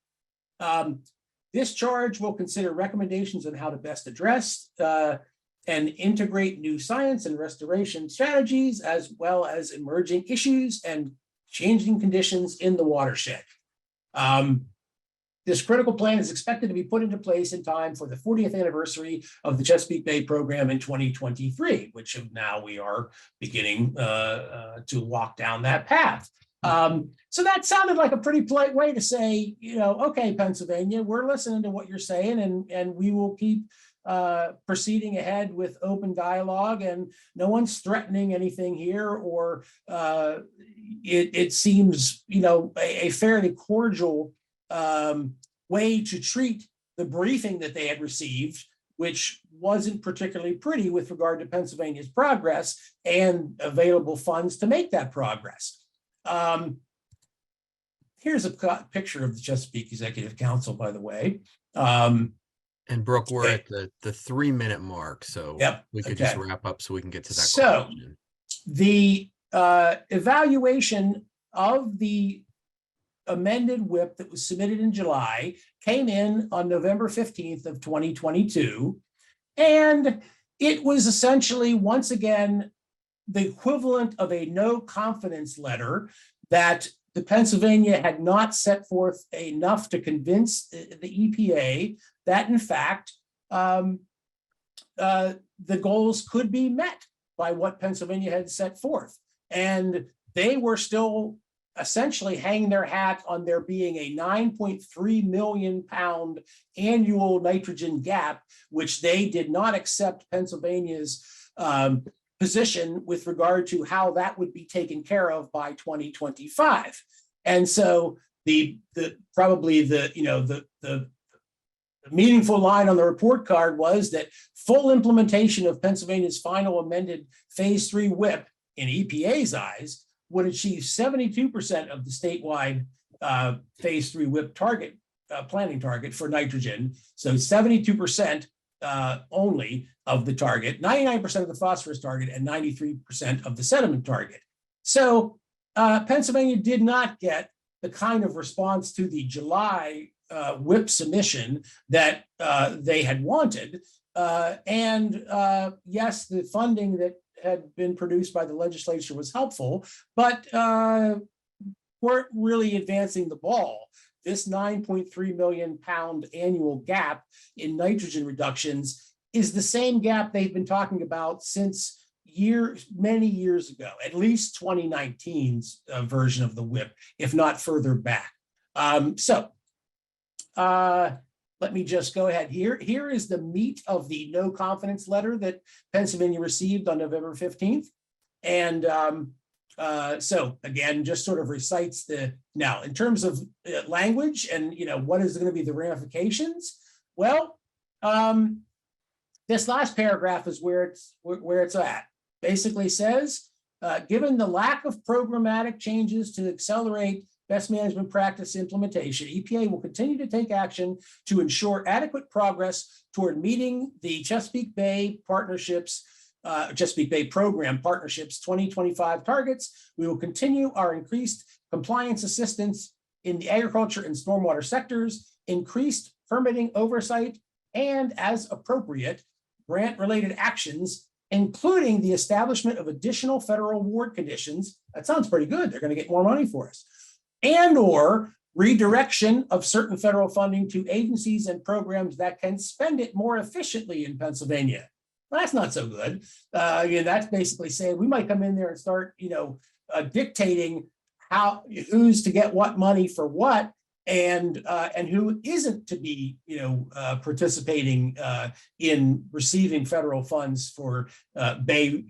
This charge will consider recommendations on how to best address and integrate new science and restoration strategies, as well as emerging issues and changing conditions in the watershed. This critical plan is expected to be put into place in time for the 40th anniversary of the Chesapeake Bay program in 2023, which now we are beginning to walk down that path. So that sounded like a pretty polite way to say, okay, Pennsylvania, we're listening to what you're saying, and we will keep proceeding ahead with open dialogue, and no one's threatening anything here, or it seems, a fairly cordial way to treat the briefing that they had received, which wasn't particularly pretty with regard to Pennsylvania's progress and available funds to make that progress. Here's a picture of the Chesapeake Executive Council, by the way. And Brooke, we're at the 3-minute mark, so we could just wrap up so we can get to that question. The evaluation of the amended whip that was submitted in July came in on November 15th of 2022. And it was essentially, once again, the equivalent of a no confidence letter that the Pennsylvania had not set forth enough to convince the EPA that, in fact, the goals could be met by what Pennsylvania had set forth. And they were still essentially hanging their hat on there being a 9.3 million pound annual nitrogen gap, which they did not accept Pennsylvania's position with regard to how that would be taken care of by 2025. And so the meaningful line on the report card was that full implementation of Pennsylvania's final amended phase 3 whip in EPA's eyes would achieve 72% of the statewide phase 3 whip target, planting target for nitrogen. So 72% only of the target, 99% of the phosphorus target, and 93% of the sediment target. So Pennsylvania did not get the kind of response to the July whip submission that they had wanted. Yes, the funding that had been produced by the legislature was helpful, but weren't really advancing the ball. This 9.3 million pound annual gap in nitrogen reductions is the same gap they've been talking about since many years ago, at least 2019's version of the whip, if not further back. Let me just go ahead here. Here is the meat of the no confidence letter that Pennsylvania received on November 15th. And so again, just sort of recites now in terms of language and, what is going to be the ramifications? Well, this last paragraph is where it's at. Basically says, given the lack of programmatic changes to accelerate best management practice implementation, EPA will continue to take action to ensure adequate progress toward meeting the Chesapeake Bay partnerships, Chesapeake Bay program partnerships 2025 targets. We will continue our increased compliance assistance in the agriculture and stormwater sectors, increased permitting oversight, and as appropriate, grant-related actions, including the establishment of additional federal award conditions. That sounds pretty good. They're going to get more money for us. And or redirection of certain federal funding to agencies and programs that can spend it more efficiently in Pennsylvania. Well, that's not so good. That's basically saying we might come in there and start, dictating who's to get what money for what. and who isn't to be, participating in receiving federal funds for bay,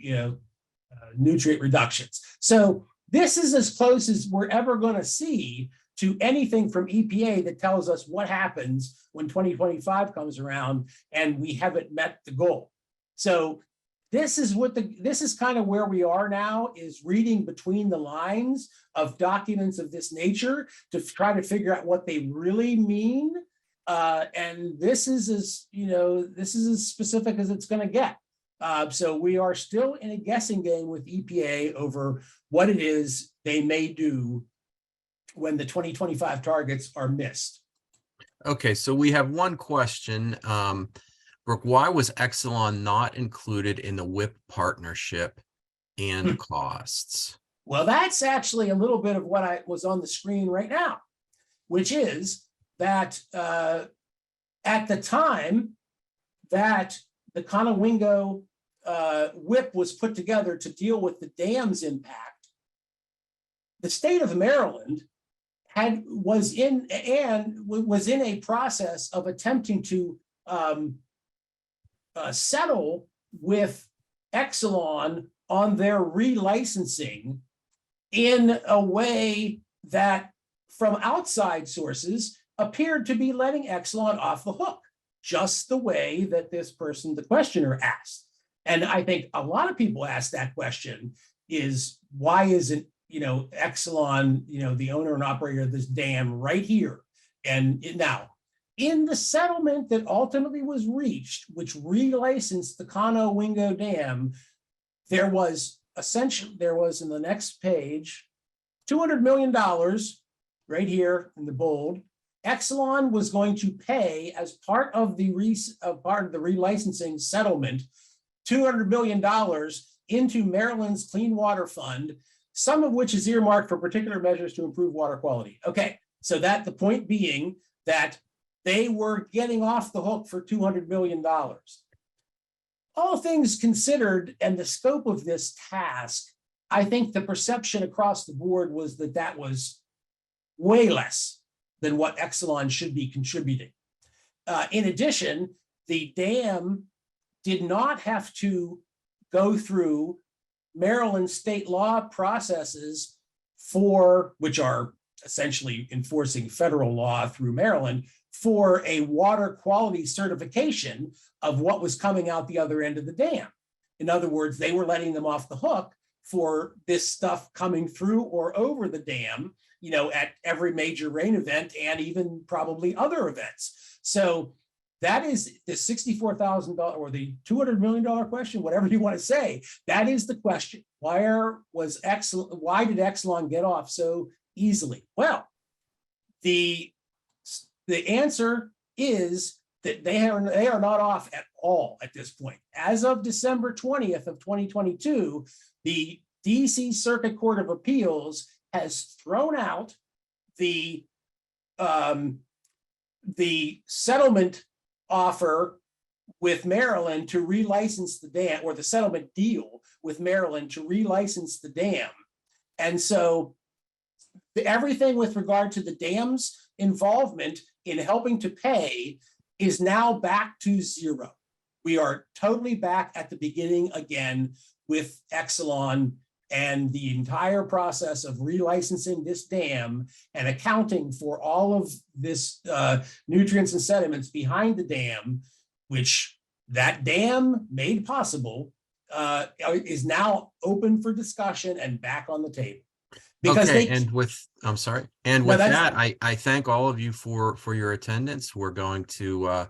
nutrient reductions. So this is as close as we're ever going to see to anything from EPA that tells us what happens when 2025 comes around and we haven't met the goal. So this is kind of where we are now, is reading between the lines of documents of this nature to try to figure out what they really mean. And this is as specific as it's going to get. So we are still in a guessing game with EPA over what it is they may do when the 2025 targets are missed. Okay, so we have one question. Brook, why was Exelon not included in the WIP partnership and costs? Well, that's actually a little bit of what I was on the screen right now, which is that at the time that the Conowingo WIP was put together to deal with the dam's impact, the state of Maryland was in a process of attempting to settle with Exelon on their relicensing in a way that, from outside sources, appeared to be letting Exelon off the hook, just the way that this person, the questioner, asked. And I think a lot of people ask that question, is why isn't Exelon, the owner and operator of this dam right here? And now, in the settlement that ultimately was reached, which relicensed the Conowingo Dam, there was in the next page, $200 million right here in the bold. Exelon was going to pay, as part of the relicensing settlement, $200 million into Maryland's Clean Water Fund, some of which is earmarked for particular measures to improve water quality. Okay, so the point being that they were getting off the hook for $200 million. All things considered and the scope of this task, I think the perception across the board was that that was way less than what Exelon should be contributing. In addition, the dam did not have to go through Maryland state law processes which are essentially enforcing federal law through Maryland, for a water quality certification of what was coming out the other end of the dam. In other words, they were letting them off the hook for this stuff coming through or over the dam, at every major rain event and even probably other events. So that is the $64,000 or the $200 million question, whatever you want to say. That is the question. Why did Exelon get off so easily? Well, the answer is that they are not off at all at this point. As of December 20th of 2022, the DC Circuit Court of Appeals has thrown out the settlement offer with Maryland to relicense the dam, or the settlement deal with Maryland to relicense the dam. And so everything with regard to the dam's involvement in helping to pay is now back to zero. We are totally back at the beginning again with Exelon and the entire process of relicensing this dam and accounting for all of this nutrients and sediments behind the dam, which that dam made possible, is now open for discussion and back on the table. Because okay, and with that, I thank all of you for your attendance. We're going to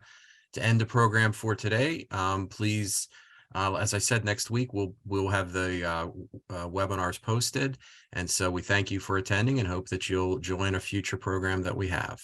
end the program for today. Please, as I said, next week we'll have the webinars posted, and so we thank you for attending and hope that you'll join a future program that we have.